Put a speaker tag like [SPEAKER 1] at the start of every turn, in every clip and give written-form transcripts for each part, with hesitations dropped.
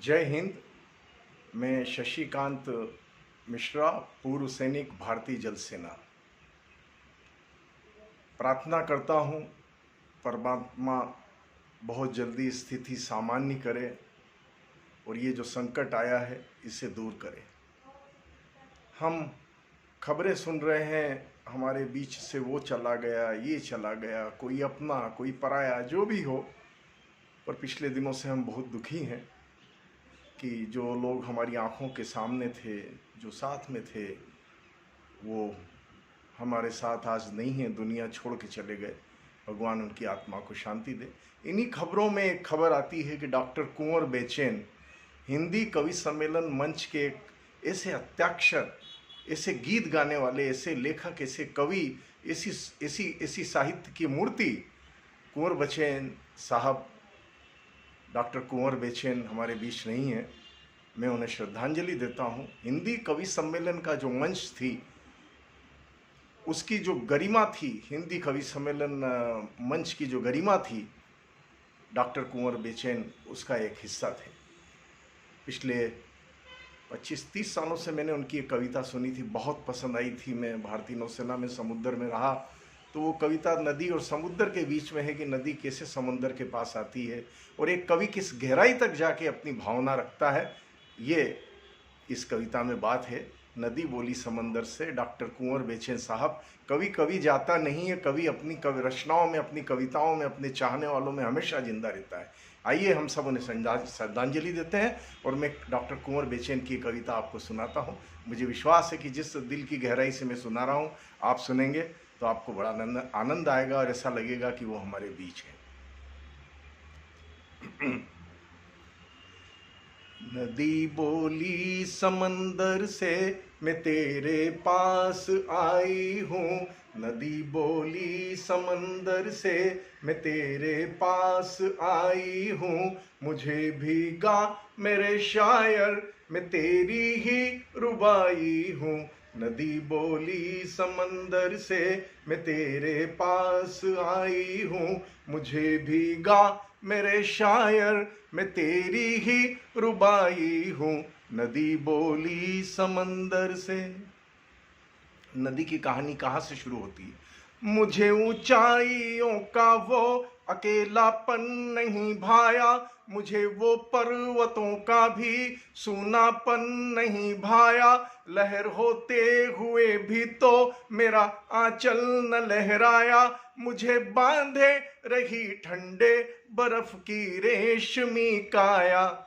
[SPEAKER 1] जय हिंद। मैं शशिकांत मिश्रा, पूर्व सैनिक, भारतीय जल सेना। प्रार्थना करता हूँ परमात्मा बहुत जल्दी स्थिति सामान्य करे और ये जो संकट आया है इसे दूर करे। हम खबरें सुन रहे हैं, हमारे बीच से वो चला गया, ये चला गया, कोई अपना कोई पराया, जो भी हो। पर पिछले दिनों से हम बहुत दुखी हैं कि जो लोग हमारी आंखों के सामने थे, जो साथ में थे, वो हमारे साथ आज नहीं है, दुनिया छोड़ के चले गए। भगवान उनकी आत्मा को शांति दे। इन्हीं खबरों में एक खबर आती है कि डॉक्टर कुंवर बेचैन हिंदी कवि सम्मेलन मंच के एक ऐसे हत्याक्षर, ऐसे गीत गाने वाले, ऐसे लेखक, ऐसे कवि, ऐसी ऐसी ऐसी साहित्य की मूर्ति कुंवर बेचैन साहब, डॉक्टर कुंवर बेचैन हमारे बीच नहीं है। मैं उन्हें श्रद्धांजलि देता हूँ। हिंदी कवि सम्मेलन का जो मंच थी, उसकी जो गरिमा थी, हिंदी कवि सम्मेलन मंच की जो गरिमा थी, डॉक्टर कुंवर बेचैन उसका एक हिस्सा थे। पिछले 25-30 सालों से मैंने उनकी एक कविता सुनी थी, बहुत पसंद आई थी। मैं भारतीय नौसेना में समुद्र में रहा तो वो कविता नदी और समुद्र के बीच में है कि नदी कैसे समुद्र के पास आती है और एक कवि किस गहराई तक जाके अपनी भावना रखता है, ये इस कविता में बात है। नदी बोली समंदर से, डॉक्टर कुंवर बेचैन साहब। कवि कवि जाता नहीं है, कवि अपनी कवि रचनाओं में, अपनी कविताओं में, अपने चाहने वालों में हमेशा जिंदा रहता है। आइए हम सब उन्हें श्रद्धांजलि देते हैं और मैं डॉक्टर कुंवर बेचैन की कविता आपको सुनाता हूँ। मुझे विश्वास है कि जिस दिल की गहराई से मैं सुना रहा हूँ, आप सुनेंगे तो आपको बड़ा आनंद आएगा और ऐसा लगेगा कि वो हमारे बीच है। नदी बोली समंदर से, मैं तेरे पास आई हूँ। नदी बोली समंदर से, मैं तेरे पास आई हूँ। मुझे भीगा मेरे शायर, मैं तेरी ही रुबाई हूँ। नदी बोली समंदर से, मैं तेरे पास आई हूँ। मुझे भीगा मेरे शायर, मैं तेरी ही रुबाई हूँ। नदी बोली समंदर से। नदी की कहानी कहाँ से शुरू होती है? मुझे ऊंचाइयों का वो अकेलापन नहीं भाया, मुझे वो पर्वतों का भी सूनापन नहीं भाया। लहर होते हुए भी तो मेरा आंचल न लहराया, मुझे बांधे रही ठंडे बर्फ की रेशमी काया।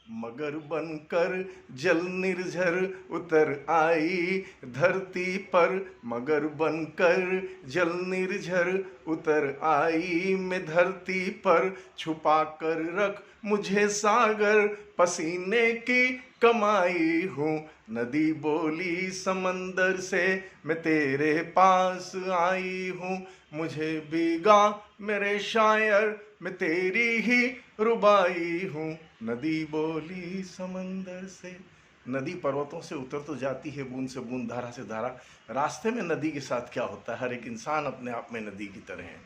[SPEAKER 1] मगर बनकर जल निर्झर उतर आई धरती पर, मगर बनकर जल निर्झर उतर आई मैं धरती पर। छुपा कर रख मुझे सागर, पसीने की कमाई हूँ। नदी बोली समंदर से, मैं तेरे पास आई हूँ। मुझे भीगा मेरे शायर, मैं तेरी ही रुबाई हूँ। नदी बोली समंदर से। नदी पर्वतों से उतर तो जाती है, बूंद से बूंद, धारा से धारा। रास्ते में नदी के साथ क्या होता है? हर एक इंसान अपने आप में नदी की तरह है।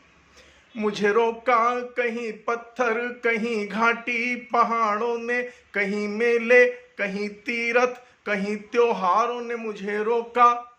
[SPEAKER 1] मुझे रोका कहीं पत्थर, कहीं घाटी पहाड़ों ने, कहीं मेले, कहीं तीरथ, कहीं त्योहारों ने मुझे रोका।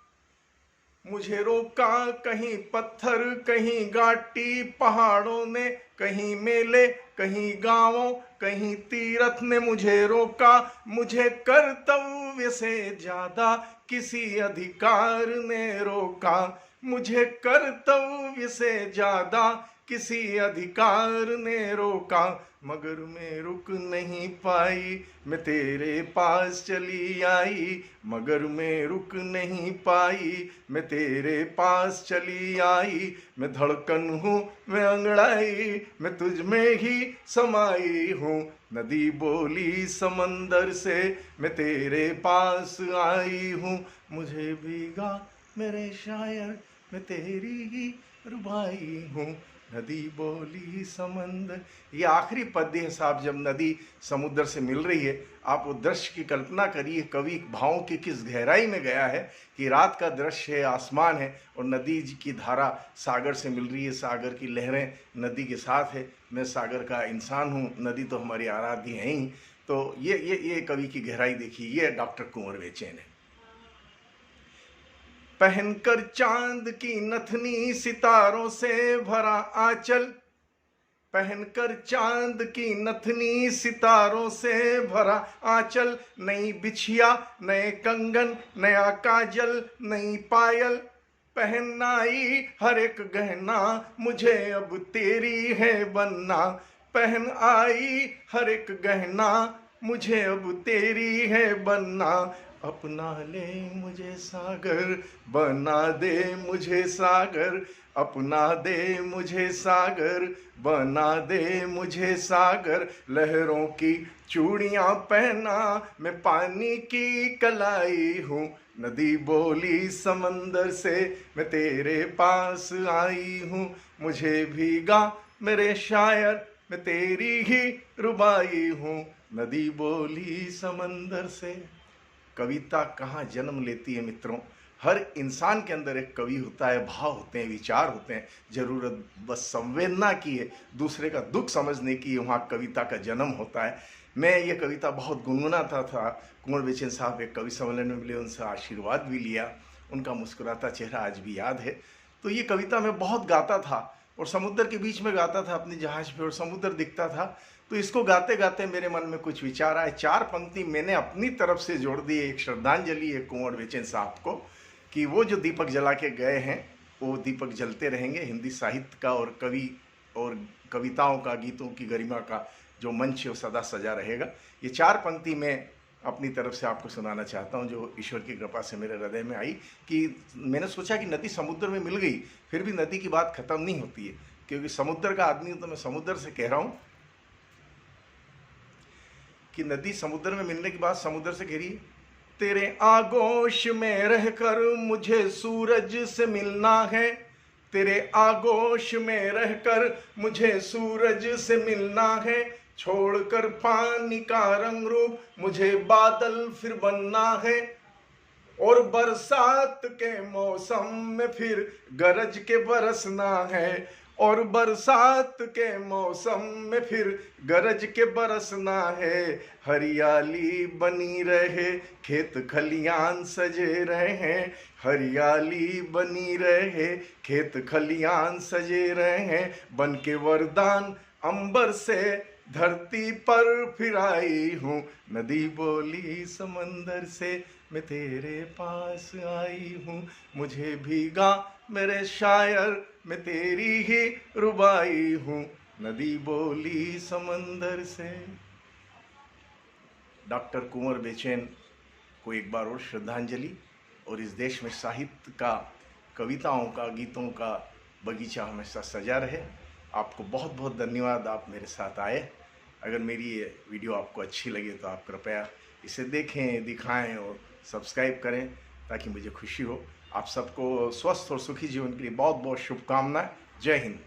[SPEAKER 1] मुझे रोका कहीं पत्थर, कहीं घाटी पहाड़ों ने, कहीं मेले, कहीं गांवों, कहीं तीरथ ने मुझे रोका। मुझे कर्तव्य से ज्यादा किसी अधिकार ने रोका। मुझे कर्तव्य से ज्यादा किसी अधिकार ने रोका। मगर मैं रुक नहीं पाई, मैं तेरे पास चली आई। मगर मैं रुक नहीं पाई, मैं तेरे पास चली आई। मैं धड़कन हूँ, मैं अंगड़ाई, मैं तुझ में ही समाई हूँ। नदी बोली समंदर से, मैं तेरे पास आई हूँ। मुझे भीगा मेरे शायर, मैं तेरी ही रुबाई हूँ। नदी बोली समंदर। ये आखिरी पद्य है साहब, जब नदी समुद्र से मिल रही है। आप वो दृश्य की कल्पना करिए, कवि भावों की किस गहराई में गया है कि रात का दृश्य है, आसमान है और नदी की धारा सागर से मिल रही है, सागर की लहरें नदी के साथ है। मैं सागर का इंसान हूँ, नदी तो हमारी आराध्य है ही। तो ये कवि की गहराई देखिए। ये डॉक्टर कुंवर बेचैन है। पहनकर चांद की नथनी सितारों से भरा आंचल, पहनकर चांद की नथनी सितारों से भरा आंचल, नई बिछिया नए कंगन नया काजल नई पायल, पहनाई हर एक गहना मुझे अब तेरी है बनना, पहन आई हर एक गहना मुझे अब तेरी है बनना, अपना ले मुझे सागर बना दे मुझे सागर, अपना दे मुझे सागर बना दे मुझे सागर, लहरों की चूड़ियां पहना मैं पानी की कलाई हूँ, नदी बोली समंदर से मैं तेरे पास आई हूँ, मुझे भीगा मेरे शायर मैं तेरी ही रुबाई हूँ, नदी बोली समंदर से। कविता कहाँ जन्म लेती है मित्रों? हर इंसान के अंदर एक कवि होता है, भाव होते हैं, विचार होते हैं। जरूरत बस संवेदना की है, दूसरे का दुख समझने की, वहाँ कविता का जन्म होता है। मैं ये कविता बहुत गुनगुनाता था। कुंवर बेचैन साहब एक कवि सम्मेलन में मिले, उनसे आशीर्वाद भी लिया। उनका मुस्कुराता चेहरा आज भी याद है। तो ये कविता मैं बहुत गाता था और समुद्र के बीच में गाता था अपनी जहाज पे, और समुद्र दिखता था। तो इसको गाते गाते मेरे मन में कुछ विचार आए। 4 पंक्ति मैंने अपनी तरफ से जोड़ दी। एक श्रद्धांजलि है कुंवर बेचैन साहब को कि वो जो दीपक जला के गए हैं वो दीपक जलते रहेंगे। हिंदी साहित्य का और कवि और कविताओं का, गीतों की गरिमा का जो मंच है वो सदा सजा रहेगा। ये 4 पंक्ति मैं अपनी तरफ से आपको सुनाना चाहता हूँ, जो ईश्वर की कृपा से मेरे हृदय में आई। कि मैंने सोचा कि नदी समुद्र में मिल गई, फिर भी नदी की बात खत्म नहीं होती है, क्योंकि समुद्र का आदमी हूँ तो मैं समुद्र से कह रहा हूँ कि नदी समुद्र में मिलने के बाद समुद्र से कह रही है, तेरे आगोश में रहकर मुझे सूरज से मिलना है, तेरे आगोश में रहकर मुझे सूरज से मिलना है, छोड़कर पानी का रंग रूप मुझे बादल फिर बनना है, और बरसात के मौसम में फिर गरज के बरसना है, और बरसात के मौसम में फिर गरज के बरसना है, हरियाली बनी रहे खेत खलियान सजे रहे, हरियाली बनी रहे खेत खलियान सजे रहे, बन के वरदान अंबर से धरती पर फिर आई हूँ, नदी बोली समंदर से मैं तेरे पास आई हूँ, मुझे भीगा मेरे शायर मैं तेरी ही रुबाई हूँ, नदी बोली समंदर से। डॉक्टर कुंवर बेचैन को एक बार और श्रद्धांजलि। और इस देश में साहित्य का, कविताओं का, गीतों का बगीचा हमेशा सजा रहे। आपको बहुत बहुत धन्यवाद, आप मेरे साथ आए। अगर मेरी ये वीडियो आपको अच्छी लगे तो आप कृपया इसे देखें, दिखाएं और सब्सक्राइब करें ताकि मुझे खुशी हो। आप सबको स्वस्थ और सुखी जीवन के लिए बहुत बहुत शुभकामनाएं। जय हिंद।